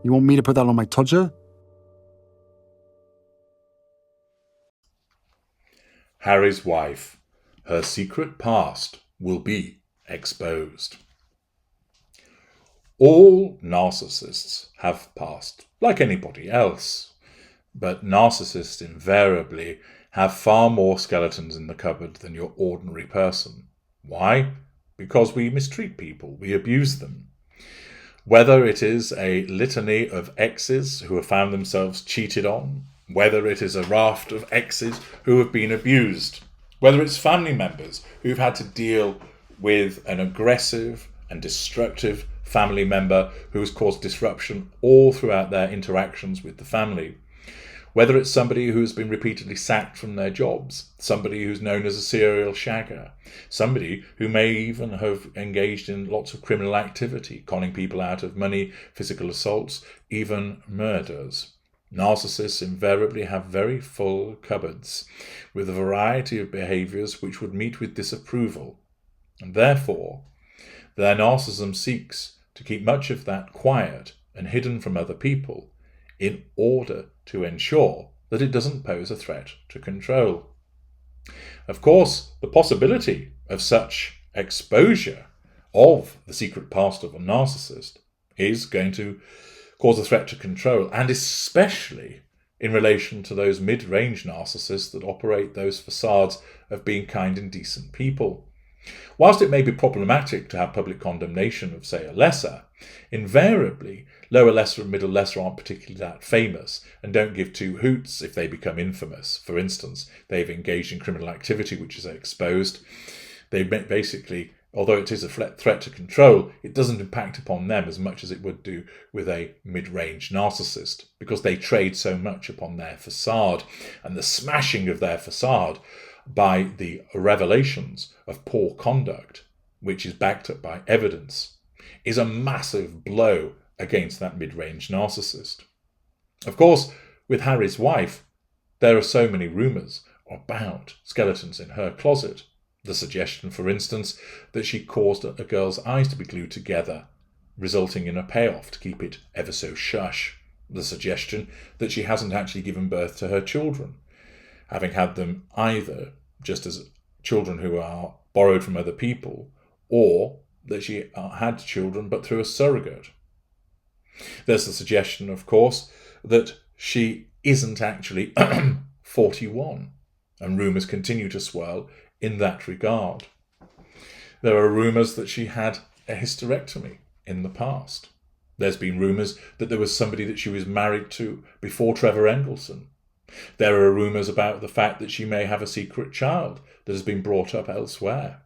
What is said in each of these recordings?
You want me to put that on my Tudor? Harry's wife. Her secret past will be exposed. All narcissists have past, like anybody else. But narcissists invariably have far more skeletons in the cupboard than your ordinary person. Why? Because we mistreat people, we abuse them. Whether it is a litany of exes who have found themselves cheated on, whether it is a raft of exes who have been abused, whether it's family members who've had to deal with an aggressive and destructive family member who has caused disruption all throughout their interactions with the family, whether it's somebody who's been repeatedly sacked from their jobs, somebody who's known as a serial shagger, somebody who may even have engaged in lots of criminal activity, conning people out of money, physical assaults, even murders. Narcissists invariably have very full cupboards with a variety of behaviours which would meet with disapproval, and therefore their narcissism seeks to keep much of that quiet and hidden from other people in order to ensure that it doesn't pose a threat to control. Of course, the possibility of such exposure of the secret past of a narcissist is going to cause a threat to control, and especially in relation to those mid-range narcissists that operate those facades of being kind and decent people. Whilst it may be problematic to have public condemnation of, say, a lesser, invariably lower lesser and middle lesser aren't particularly that famous and don't give two hoots if they become infamous. For instance, they've engaged in criminal activity which is exposed. They basically, although it is a threat to control, it doesn't impact upon them as much as it would do with a mid-range narcissist, because they trade so much upon their facade, and the smashing of their facade by the revelations of poor conduct, which is backed up by evidence, is a massive blow against that mid-range narcissist. Of course, with Harry's wife, there are so many rumours about skeletons in her closet. The suggestion, for instance, that she caused a girl's eyes to be glued together, resulting in a payoff to keep it ever so shush. The suggestion that she hasn't actually given birth to her children, having had them either just as children who are borrowed from other people, or that she had children but through a surrogate. There's the suggestion, of course, that she isn't actually 41, and rumours continue to swirl in that regard. There are rumours that she had a hysterectomy in the past. There's been rumours that there was somebody that she was married to before Trevor Engelson. There are rumours about the fact that she may have a secret child that has been brought up elsewhere.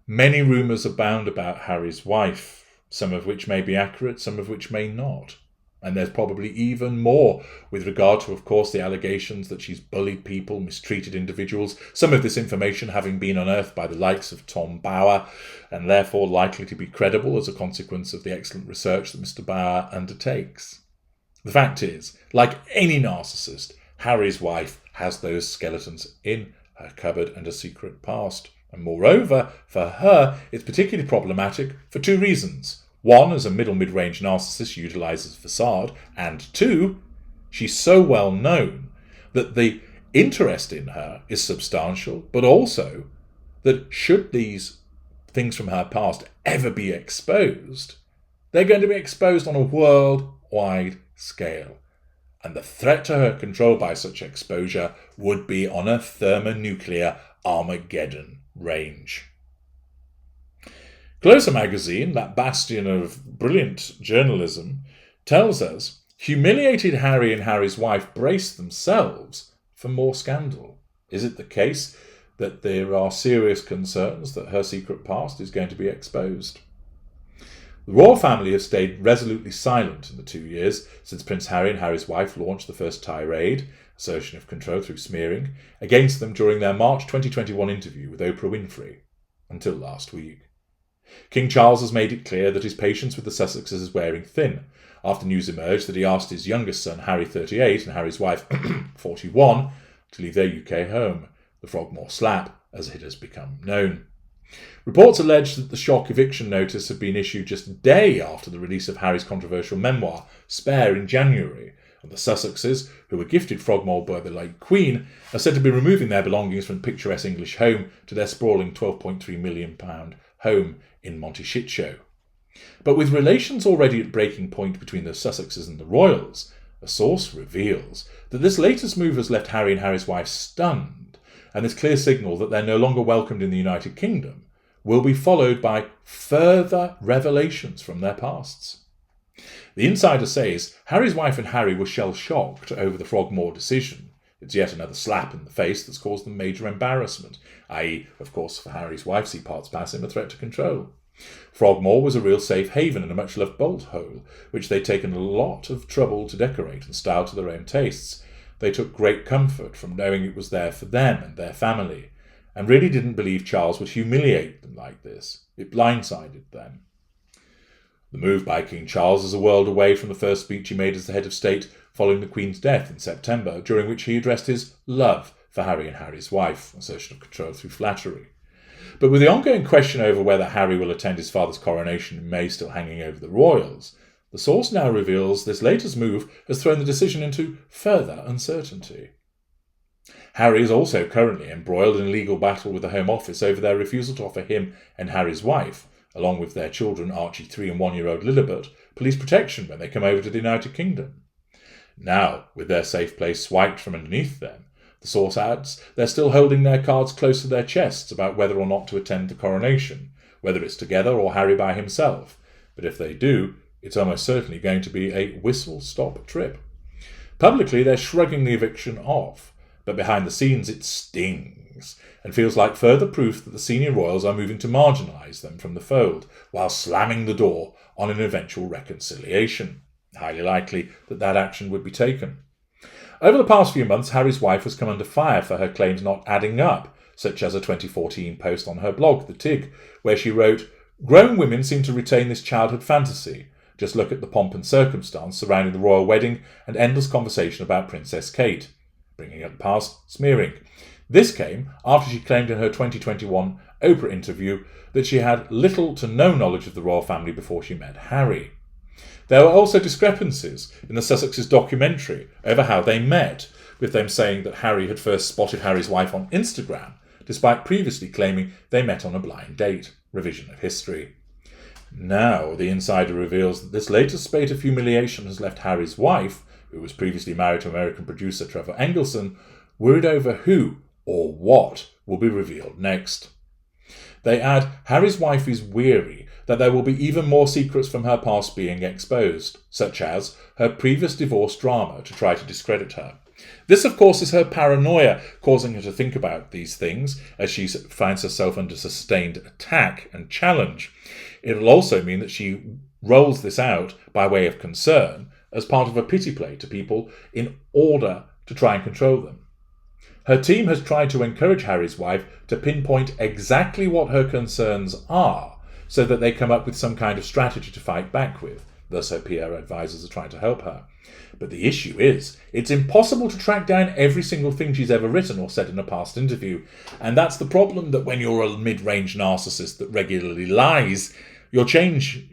Many rumours abound about Harry's wife, some of which may be accurate, some of which may not. And there's probably even more with regard to, of course, the allegations that she's bullied people, mistreated individuals, some of this information having been unearthed by the likes of Tom Bower, and therefore likely to be credible as a consequence of the excellent research that Mr. Bower undertakes. The fact is, like any narcissist, Harry's wife has those skeletons in her cupboard and a secret past. And moreover, for her, it's particularly problematic for two reasons. One, as a mid-range narcissist utilises facade, and two, she's so well known that the interest in her is substantial, but also that should these things from her past ever be exposed, they're going to be exposed on a worldwide scale. And the threat to her control by such exposure would be on a thermonuclear Armageddon range. Closer magazine, that bastion of brilliant journalism, tells us humiliated Harry and Harry's wife brace themselves for more scandal. Is it the case that there are serious concerns that her secret past is going to be exposed? The royal family have stayed resolutely silent in the 2 years since Prince Harry and Harry's wife launched the first tirade, assertion of control through smearing, against them during their March 2021 interview with Oprah Winfrey, until last week. King Charles has made it clear that his patience with the Sussexes is wearing thin, after news emerged that he asked his youngest son, Harry 38, and Harry's wife, 41, to leave their UK home, the Frogmore Slap, as it has become known. Reports alleged that the shock eviction notice had been issued just a day after the release of Harry's controversial memoir, Spare, in January, and the Sussexes, who were gifted Frogmore by the late Queen, are said to be removing their belongings from the picturesque English home to their sprawling £12.3 million home in Monteshitshow. But with relations already at breaking point between the Sussexes and the royals, a source reveals that this latest move has left Harry and Harry's wife stunned, and this clear signal that they're no longer welcomed in the United Kingdom will be followed by further revelations from their pasts. The insider says Harry's wife and Harry were shell-shocked over the Frogmore decision. It's yet another slap in the face that's caused them major embarrassment, i.e., of course, for Harry's wife, see parts past him, a threat to control. Frogmore was a real safe haven and a much-loved bolt hole, which they'd taken a lot of trouble to decorate and style to their own tastes. They took great comfort from knowing it was there for them and their family, and really didn't believe Charles would humiliate them like this. It blindsided them. The move by King Charles is a world away from the first speech he made as the head of state following the Queen's death in September, during which he addressed his love for Harry and Harry's wife, assertion of control through flattery. But with the ongoing question over whether Harry will attend his father's coronation in May still hanging over the royals, the source now reveals this latest move has thrown the decision into further uncertainty. Harry is also currently embroiled in a legal battle with the Home Office over their refusal to offer him and Harry's wife, along with their children Archie 3 and 1-year-old Lilibet, police protection when they come over to the United Kingdom. Now, with their safe place swiped from underneath them, the source adds they're still holding their cards close to their chests about whether or not to attend the coronation, whether it's together or Harry by himself. But if they do, it's almost certainly going to be a whistle-stop trip. Publicly, they're shrugging the eviction off, but behind the scenes it stings and feels like further proof that the senior royals are moving to marginalise them from the fold, while slamming the door on an eventual reconciliation. Highly likely that that action would be taken. Over the past few months, Harry's wife has come under fire for her claims not adding up, such as a 2014 post on her blog, The Tig, where she wrote, "Grown women seem to retain this childhood fantasy. Just look at the pomp and circumstance surrounding the royal wedding and endless conversation about Princess Kate. Bringing up the past, smearing." This came after she claimed in her 2021 Oprah interview that she had little to no knowledge of the royal family before she met Harry. There were also discrepancies in the Sussexes' documentary over how they met, with them saying that Harry had first spotted Harry's wife on Instagram, despite previously claiming they met on a blind date. Revision of history. Now, the insider reveals that this latest spate of humiliation has left Harry's wife, who was previously married to American producer Trevor Engelson, worried over who or what will be revealed next. They add, Harry's wife is weary that there will be even more secrets from her past being exposed, such as her previous divorce drama to try to discredit her. This, of course, is her paranoia causing her to think about these things as she finds herself under sustained attack and challenge. It'll also mean that she rolls this out by way of concern as part of a pity play to people in order to try and control them. Her team has tried to encourage Harry's wife to pinpoint exactly what her concerns are so that they come up with some kind of strategy to fight back with. Thus, her PR advisors are trying to help her. But the issue is, it's impossible to track down every single thing she's ever written or said in a past interview. And that's the problem, that when you're a mid-range narcissist that regularly lies, you change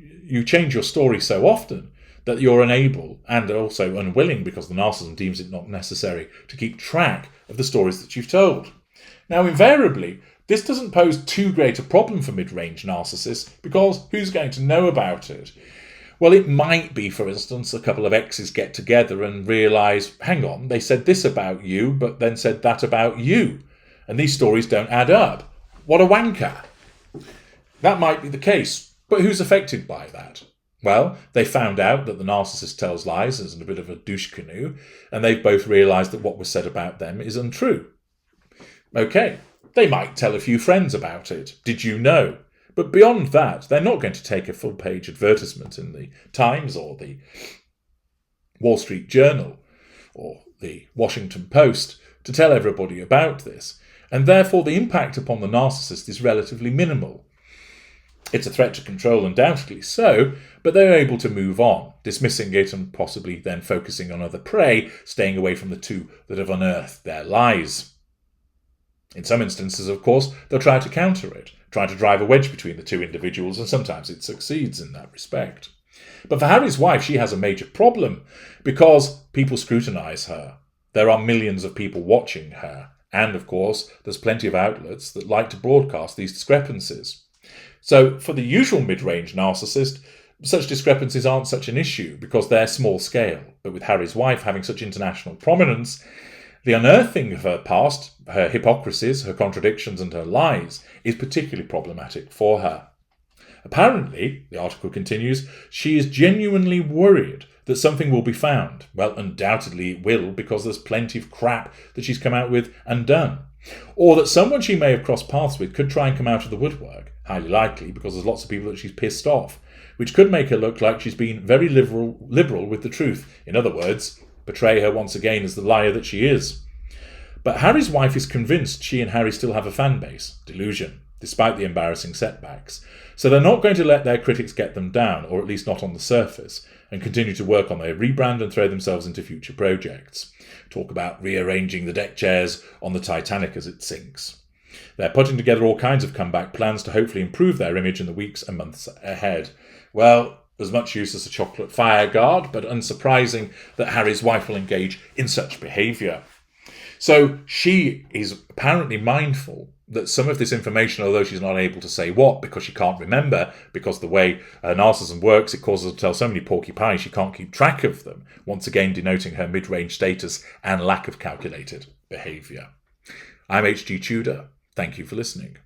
your story so often that you're unable and also unwilling, because the narcissism deems it not necessary, to keep track of the stories that you've told. Now, invariably, this doesn't pose too great a problem for mid-range narcissists, because who's going to know about it? Well, it might be, for instance, a couple of exes get together and realise, hang on, they said this about you, but then said that about you, and these stories don't add up. What a wanker. That might be the case, but who's affected by that? Well, they found out that the narcissist tells lies as a bit of a douche canoe, and they've both realised that what was said about them is untrue. Okay, they might tell a few friends about it. Did you know? But beyond that, they're not going to take a full-page advertisement in the Times or the Wall Street Journal or the Washington Post to tell everybody about this, and therefore the impact upon the narcissist is relatively minimal. It's a threat to control, undoubtedly so, but they're able to move on, dismissing it and possibly then focusing on other prey, staying away from the two that have unearthed their lies. In some instances, of course, they'll try to counter it, try to drive a wedge between the two individuals, and sometimes it succeeds in that respect. But for Harry's wife, she has a major problem because people scrutinise her. There are millions of people watching her, and of course, there's plenty of outlets that like to broadcast these discrepancies. So for the usual mid-range narcissist, such discrepancies aren't such an issue because they're small scale. But with Harry's wife having such international prominence, the unearthing of her past, her hypocrisies, her contradictions and her lies is particularly problematic for her. Apparently, the article continues, she is genuinely worried that something will be found. Well, undoubtedly it will, because there's plenty of crap that she's come out with and done. Or that someone she may have crossed paths with could try and come out of the woodwork. Highly likely, because there's lots of people that she's pissed off, which could make her look like she's been very liberal with the truth. In other words, portray her once again as the liar that she is. But Harry's wife is convinced she and Harry still have a fan base. Delusion, despite the embarrassing setbacks. So they're not going to let their critics get them down, or at least not on the surface, and continue to work on their rebrand and throw themselves into future projects. Talk about rearranging the deck chairs on the Titanic as it sinks. They're putting together all kinds of comeback plans to hopefully improve their image in the weeks and months ahead. Well, as much use as a chocolate fire guard, but unsurprising that Harry's wife will engage in such behaviour. So she is apparently mindful that some of this information, although she's not able to say what because she can't remember, because the way narcissism works, it causes her to tell so many porcupines she can't keep track of them, once again denoting her mid-range status and lack of calculated behaviour. I'm HG Tudor. Thank you for listening.